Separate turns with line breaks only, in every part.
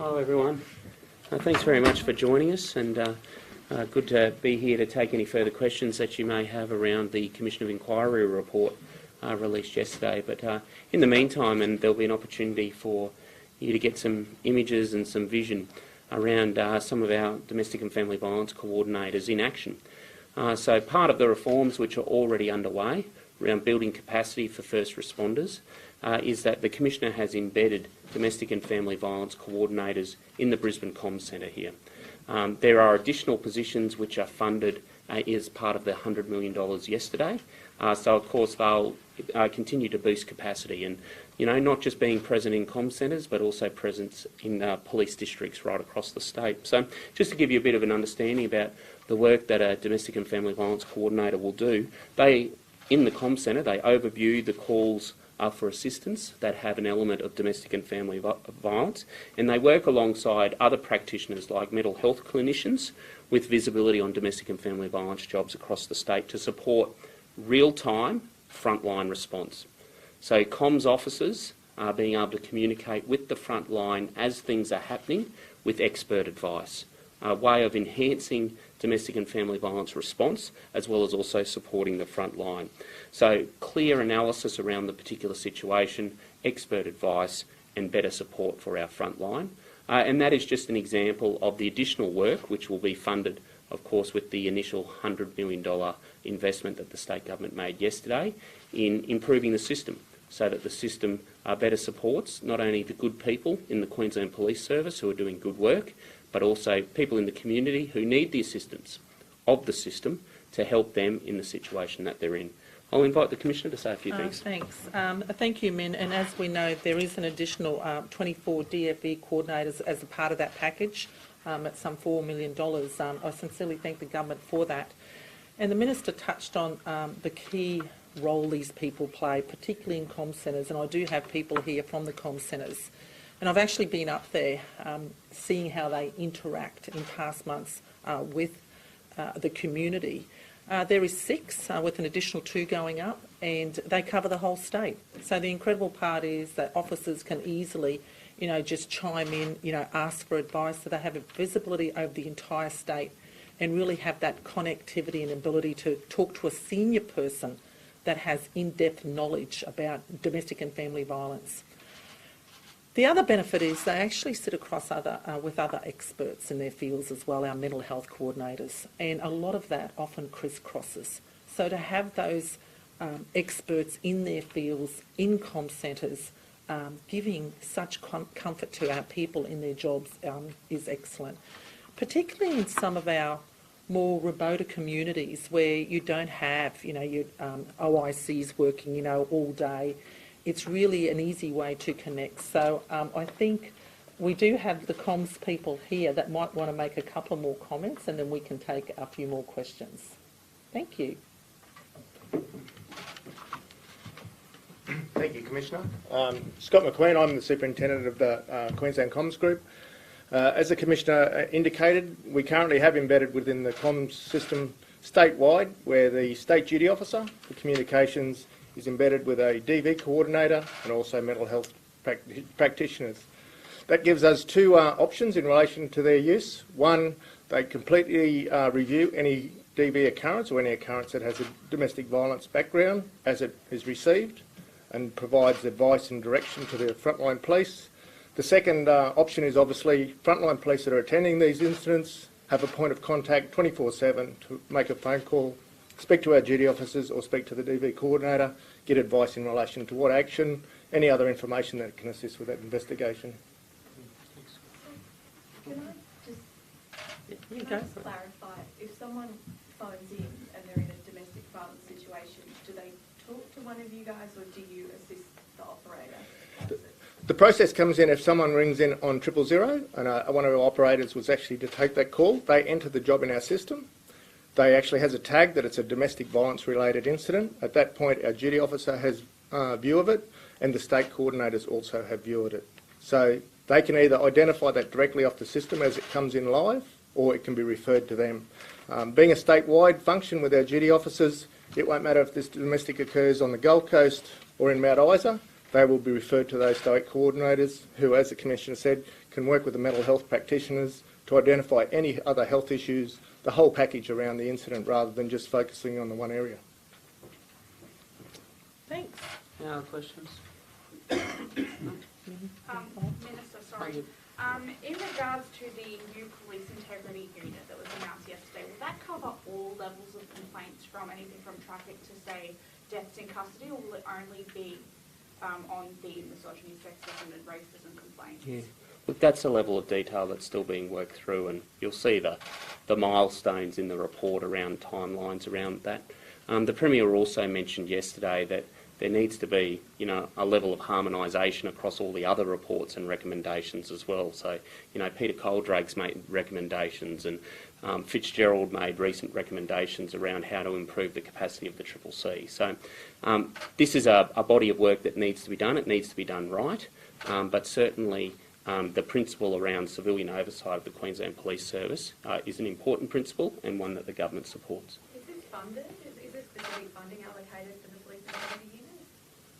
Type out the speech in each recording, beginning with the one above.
Hello everyone. Thanks very much for joining us, and good to be here to take any further questions that you may have around the Commission of Inquiry report released yesterday. But in the meantime, and there'll be an opportunity for you to get some images and some vision around some of our domestic and family violence coordinators in action. So part of the reforms which are already underway around building capacity for first responders is that the Commissioner has embedded domestic and family violence coordinators in the Brisbane Comms Centre here. There are additional positions which are funded as part of the $100 million yesterday. So of course they'll continue to boost capacity, and not just being present in comms centres but also presence in police districts right across the state. So just to give you a bit of an understanding about the work that a domestic and family violence coordinator will do, in the comms centre they overview the calls for assistance that have an element of domestic and family violence, and they work alongside other practitioners like mental health clinicians with visibility on domestic and family violence jobs across the state to support real-time frontline response. So comms officers are being able to communicate with the front line as things are happening with expert advice, a way of enhancing domestic and family violence response, as well as also supporting the front line. So clear analysis around the particular situation, expert advice and better support for our front line. And that is just an example of the additional work which will be funded, of course, with the initial $100 million investment that the state government made yesterday in improving the system, so that the system better supports not only the good people in the Queensland Police Service who are doing good work, but also people in the community who need the assistance of the system to help them in the situation that they're in. I'll invite the Commissioner to say a few things.
Thanks. Thank you, Min. And as we know, there is an additional 24 DFE coordinators as a part of that package at some $4 million. I sincerely thank the government for that. And the Minister touched on the key role these people play, particularly in comms centres, and I do have people here from the comms centres. And I've actually been up there seeing how they interact in past months with the community. There is 6 with an additional 2 going up, and they cover the whole state. So the incredible part is that officers can easily, just chime in, ask for advice, so they have a visibility over the entire state and really have that connectivity and ability to talk to a senior person that has in-depth knowledge about domestic and family violence. The other benefit is they actually sit across with other experts in their fields as well, our mental health coordinators, and a lot of that often crisscrosses. So to have those experts in their fields, in comm centres, giving such comfort to our people in their jobs is excellent, particularly in some of our more remoter communities where you don't have, your OICs working, all day. It's really an easy way to connect. So I think we do have the comms people here that might want to make a couple more comments, and then we can take a few more questions. Thank you.
Thank you, Commissioner. Scott McQueen, I'm the Superintendent of the Queensland Comms Group. As the Commissioner indicated, we currently have embedded within the comms system statewide, where the State Duty Officer for Communications is embedded with a DV coordinator and also mental health practitioners. That gives us 2 options in relation to their use. One, they completely review any DV occurrence or any occurrence that has a domestic violence background as it is received and provides advice and direction to the frontline police. The second option is obviously frontline police that are attending these incidents have a point of contact 24/7 to make a phone call, speak to our duty officers or speak to the DV coordinator, get advice in relation to what action, any other information that can assist with that investigation.
Can I just clarify, if someone phones in and they're in a domestic violence situation, do they talk to one of you guys or do you assist the operator?
The process comes in if someone rings in on 000 and one of our operators was actually to take that call. They enter the job in our system. They actually has a tag that it's a domestic violence related incident. At that point, our duty officer has view of it, and the state coordinators also have view of it. So they can either identify that directly off the system as it comes in live, or it can be referred to them. Being a statewide function with our duty officers, it won't matter if this domestic occurs on the Gold Coast or in Mount Isa. They will be referred to those state coordinators who, as the Commissioner said, can work with the mental health practitioners to identify any other health issues, the whole package around the incident rather than just focusing on the one area.
Thanks.
Any other questions?
Minister, sorry. In regards to the new police integrity unit that was announced yesterday, will that cover all levels of complaints from anything from traffic to, say, deaths in custody, or will it only be on the misogyny, sexism and racism complaints?
Yeah. Look, that's a level of detail that's still being worked through, and you'll see the milestones in the report around timelines around that. The Premier also mentioned yesterday that there needs to be, a level of harmonisation across all the other reports and recommendations as well. So, Peter Coldrake's made recommendations, and Fitzgerald made recent recommendations around how to improve the capacity of the CCC. So, this is a body of work that needs to be done. It needs to be done right, but certainly the principle around civilian oversight of the Queensland Police Service is an important principle and one that the government supports.
Is this funded? Is there specific funding allocated for the police integrity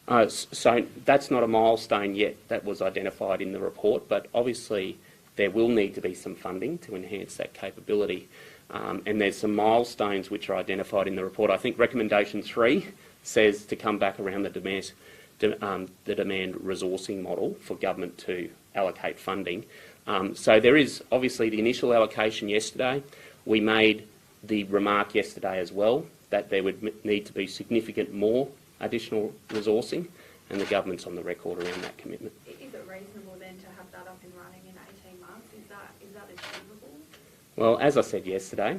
unit?
So that's not a milestone yet that was identified in the report, but obviously there will need to be some funding to enhance that capability. And there's some milestones which are identified in the report. I think recommendation 3 says to come back around the demand resourcing model for government to allocate funding. So there is obviously the initial allocation yesterday. We made the remark yesterday as well that there would need to be significant more additional resourcing, and the government's on the record around that commitment.
Is it reasonable then to have that up and running in 18 months? Is that achievable?
Well, as I said yesterday,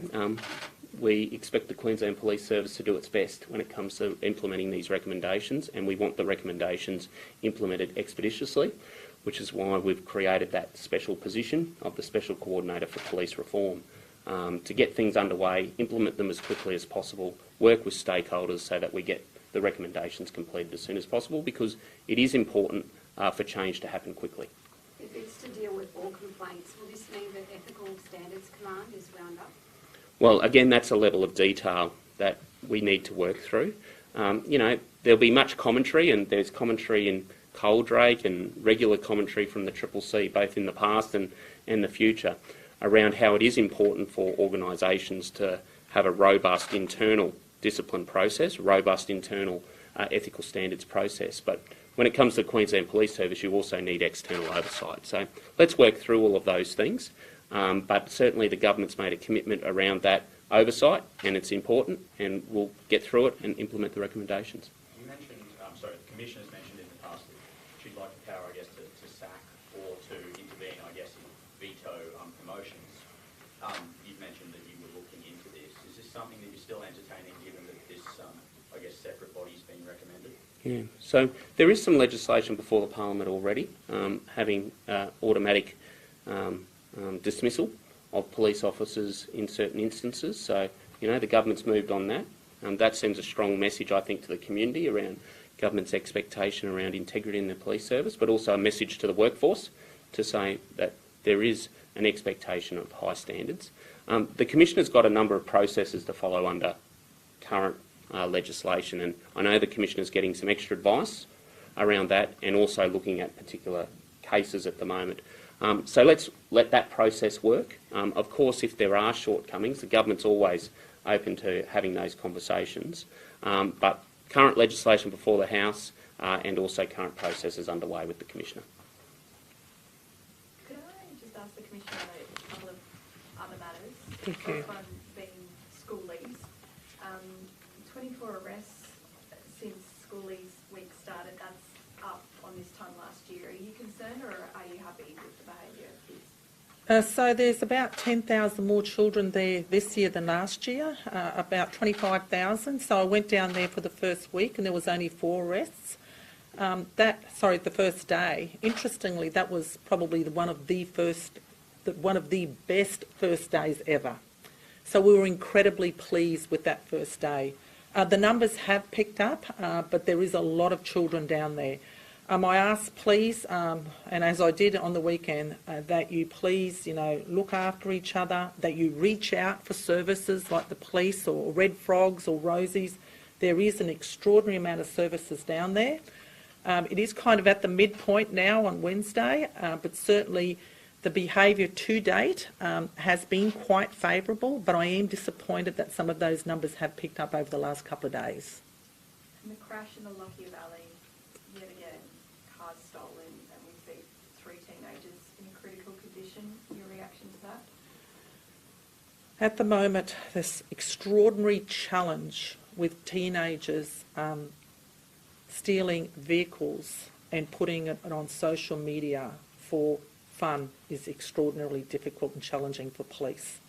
we expect the Queensland Police Service to do its best when it comes to implementing these recommendations, and we want the recommendations implemented expeditiously, which is why we've created that special position of the Special Coordinator for Police Reform to get things underway, implement them as quickly as possible, work with stakeholders so that we get the recommendations completed as soon as possible, because it is important for change to happen quickly.
If it's to deal with all complaints, will this mean that Ethical Standards Command is wound up?
Well, again, that's a level of detail that we need to work through. There'll be much commentary, and there's commentary in Coldrake and regular commentary from the CCC, both in the past and the future, around how it is important for organisations to have a robust internal discipline process, robust internal ethical standards process. But when it comes to the Queensland Police Service, you also need external oversight. So let's work through all of those things. But certainly the government's made a commitment around that oversight, and it's important, and we'll get through it and implement the recommendations.
You mentioned, the Commissioner's mentioned in the past that she'd like the power, to sack or to intervene, veto promotions. You've mentioned that you were looking into this. Is this something that you're still entertaining, given that this, separate body's been recommended?
Yeah, so there is some legislation before the Parliament already, having automatic dismissal of police officers in certain instances. So, the government's moved on that. That sends a strong message, I think, to the community around government's expectation around integrity in the police service, but also a message to the workforce to say that there is an expectation of high standards. The Commissioner's got a number of processes to follow under current legislation, and I know the Commissioner's getting some extra advice around that, and also looking at particular cases at the moment. So let's let that process work. Of course, if there are shortcomings, the government's always open to having those conversations. But current legislation before the House and also current processes underway with the Commissioner.
Could I just ask the Commissioner a couple of other matters?
Thank you.
First one being schoolies. 24 arrests since Schoolies Week started. That's up on this time last year. Are you concerned, or are you happy with the behaviour of kids?
So there's about 10,000 more children there this year than last year, about 25,000. So I went down there for the first week and there was only 4 arrests. The first day. Interestingly, that was probably one of the best first days ever. So we were incredibly pleased with that first day. The numbers have picked up, but there is a lot of children down there. I ask, please, and as I did on the weekend, that you please, look after each other, that you reach out for services like the police or Red Frogs or Rosies. There is an extraordinary amount of services down there. It is kind of at the midpoint now on Wednesday, but certainly The behaviour to date has been quite favourable, but I am disappointed that some of those numbers have picked up over the last couple of days.
And the crash in the Lockyer Valley, yet again, cars stolen, and we see 3 teenagers in a critical condition. Your reaction to that?
At the moment, this extraordinary challenge with teenagers stealing vehicles and putting it on social media for fun is extraordinarily difficult and challenging for police.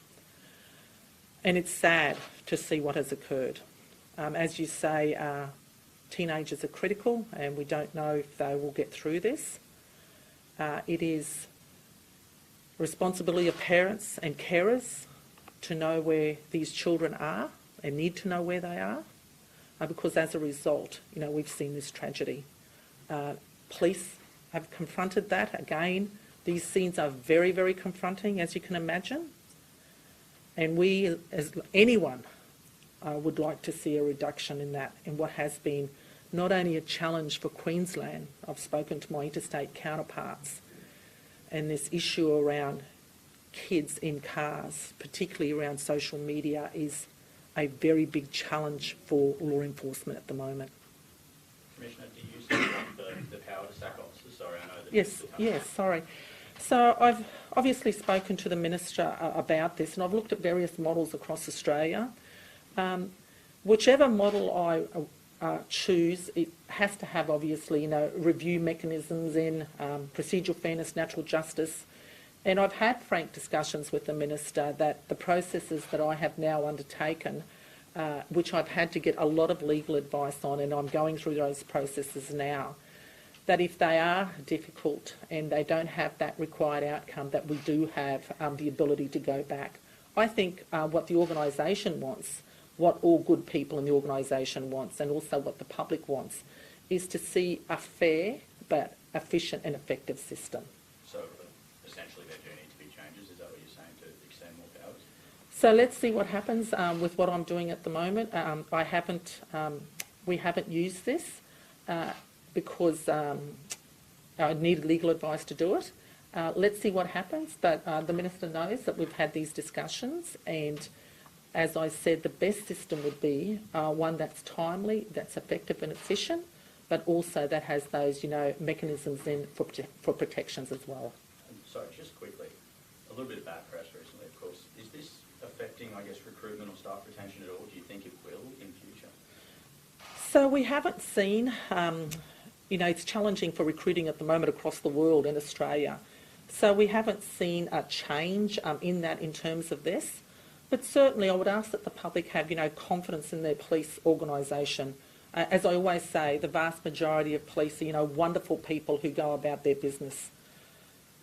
And it's sad to see what has occurred. As you say, teenagers are critical and we don't know if they will get through this. It is responsibility of parents and carers to know where these children are and need to know where they are, because as a result, we've seen this tragedy. Police have confronted that. Again, these scenes are very, very confronting, as you can imagine. And we, as anyone, would like to see a reduction in that, in what has been not only a challenge for Queensland. I've spoken to my interstate counterparts, and this issue around kids in cars, particularly around social media, is a very big challenge for law enforcement at the moment.
Commissioner, do you still want the power to sack officers? Sorry, I know that...
Yes, sorry. So I've obviously spoken to the Minister about this, and I've looked at various models across Australia. Whichever model I choose, it has to have, obviously, review mechanisms in procedural fairness, natural justice. And I've had frank discussions with the Minister that the processes that I have now undertaken, which I've had to get a lot of legal advice on, and I'm going through those processes now, that if they are difficult and they don't have that required outcome, that we do have the ability to go back. I think what the organisation wants, what all good people in the organisation wants, and also what the public wants, is to see a fair but efficient and effective system.
So essentially there do need to be changes, is that what you're saying, to extend more powers?
So let's see what happens with what I'm doing at the moment. We haven't used this because I needed legal advice to do it. Let's see what happens, but the Minister knows that we've had these discussions, and as I said, the best system would be one that's timely, that's effective and efficient, but also that has those, mechanisms in for protections as well.
Sorry, just quickly, a little bit of bad press recently, of course. Is this affecting, recruitment or staff retention at all? Do you think it will in future?
So we haven't seen, it's challenging for recruiting at the moment across the world and Australia. So we haven't seen a change in that in terms of this. But certainly I would ask that the public have, confidence in their police organisation. As I always say, the vast majority of police are, wonderful people who go about their business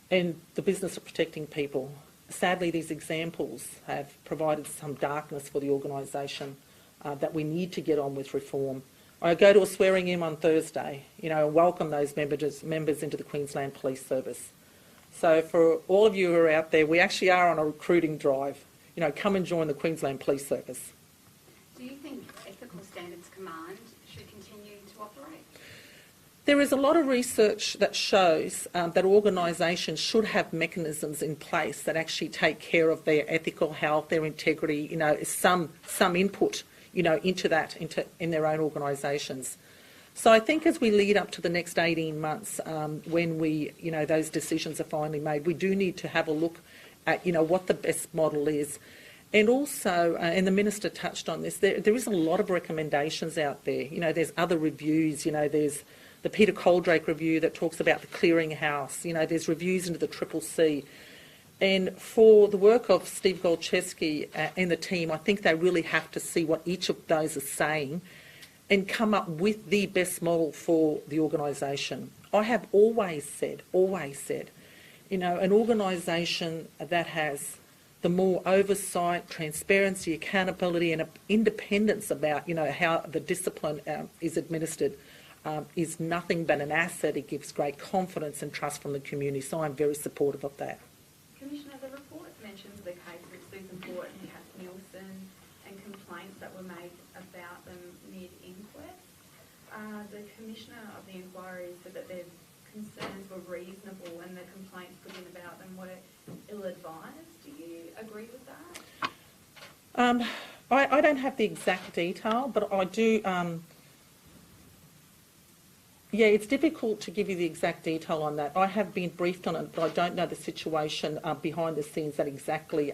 and the business of protecting people. Sadly, these examples have provided some darkness for the organisation that we need to get on with reform. I go to a swearing-in on Thursday, and welcome those members into the Queensland Police Service. So for all of you who are out there, we actually are on a recruiting drive. Come and join the Queensland Police Service.
Do you think Ethical Standards Command should continue to operate?
There is a lot of research that shows that organisations should have mechanisms in place that actually take care of their ethical health, their integrity, some input, into that, in their own organisations. So I think as we lead up to the next 18 months, when those decisions are finally made, we do need to have a look at, what the best model is. And also, and the Minister touched on this, there is a lot of recommendations out there. There's other reviews, there's the Peter Coldrake review that talks about the clearinghouse, there's reviews into the CCC. And for the work of Steve Golczewski and the team, I think they really have to see what each of those is saying and come up with the best model for the organisation. I have always said, an organisation that has the more oversight, transparency, accountability and independence about, how the discipline is administered is nothing but an asset. It gives great confidence and trust from the community, so I'm very supportive of that.
Commissioner, the report mentions the case of Susan Port and Kath Nielsen and complaints that were made about them mid-inquest. The Commissioner of the inquiry said that they've
concerns were reasonable and the complaints put in about them were ill-advised. Do you agree with that?
I don't have the exact detail, but I do. Yeah, it's difficult to give you the exact detail on that. I have been briefed on it, but I don't know the situation behind the scenes that exactly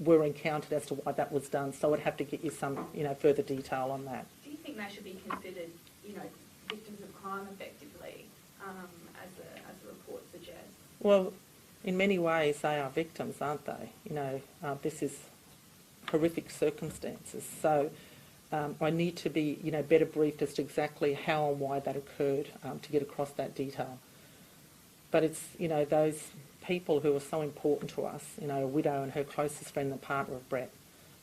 were encountered as to why that was done. So I'd have to get you some, further detail on that.
Do you think they should be considered, victims of crime effectively, as the report suggests?
Well, in many ways they are victims, aren't they? This is horrific circumstances. So I need to be, better briefed as to exactly how and why that occurred to get across that detail. But it's, those people who are so important to us, a widow and her closest friend, the partner of Brett,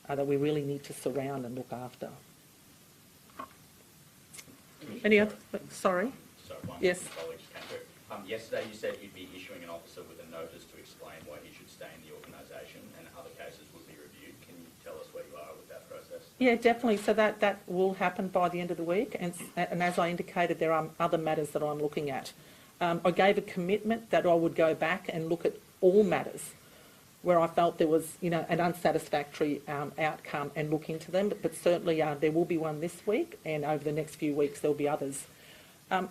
that we really need to surround and look after. Any other? Sorry.
So one
Yes.
colleague just came through. Yesterday you said you'd be issuing an officer with a notice to explain why he should stay in the organisation and other cases would be reviewed. Can you tell us where you are with that process?
Yeah, definitely. So that will happen by the end of the week. And as I indicated, there are other matters that I'm looking at. I gave a commitment that I would go back and look at all matters where I felt there was, an unsatisfactory outcome and look into them. But certainly there will be one this week, and over the next few weeks there'll be others. I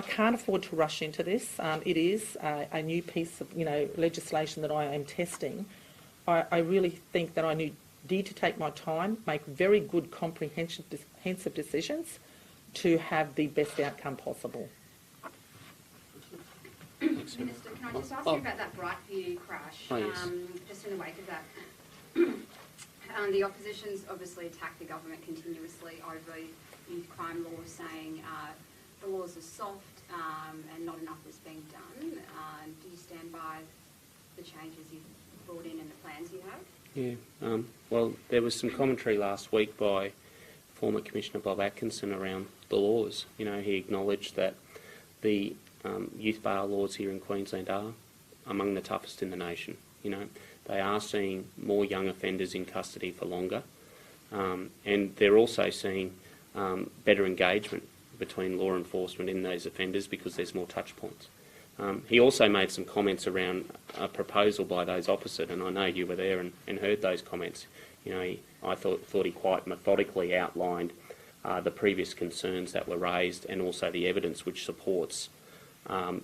can't afford to rush into this. It is a new piece of, legislation that I am testing. I really think that I need to take my time, make very good comprehensive decisions to have the best outcome possible.
Minister, can I just ask you about that Brightview crash?
Oh, yes.
Just in the wake of that, the opposition's obviously attacked the government continuously over youth crime laws, saying the laws are soft and not enough is being done. Do you stand by the changes you've brought in and the plans you have?
Yeah. Well, there was some commentary last week by former Commissioner Bob Atkinson around the laws. He acknowledged that the youth bail laws here in Queensland are among the toughest in the nation. They are seeing more young offenders in custody for longer, and they're also seeing better engagement between law enforcement in those offenders because there's more touch points. He also made some comments around a proposal by those opposite, and I know you were there and heard those comments. I thought he quite methodically outlined the previous concerns that were raised and also the evidence which supports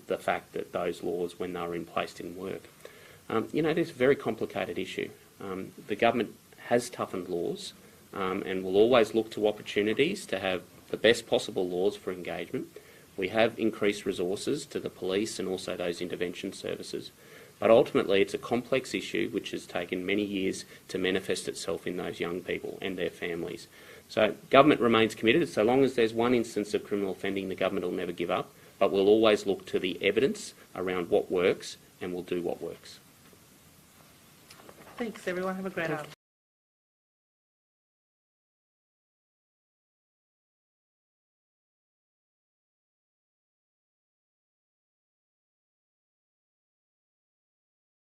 the fact that those laws, when they were in place, didn't work. This is a very complicated issue. The government has toughened laws and will always look to opportunities to have the best possible laws for engagement. We have increased resources to the police and also those intervention services. But ultimately it's a complex issue which has taken many years to manifest itself in those young people and their families. So government remains committed. So long as there's one instance of criminal offending, the government will never give up. But we'll always look to the evidence around what works and we'll do what works.
Thanks, everyone. Have a great afternoon.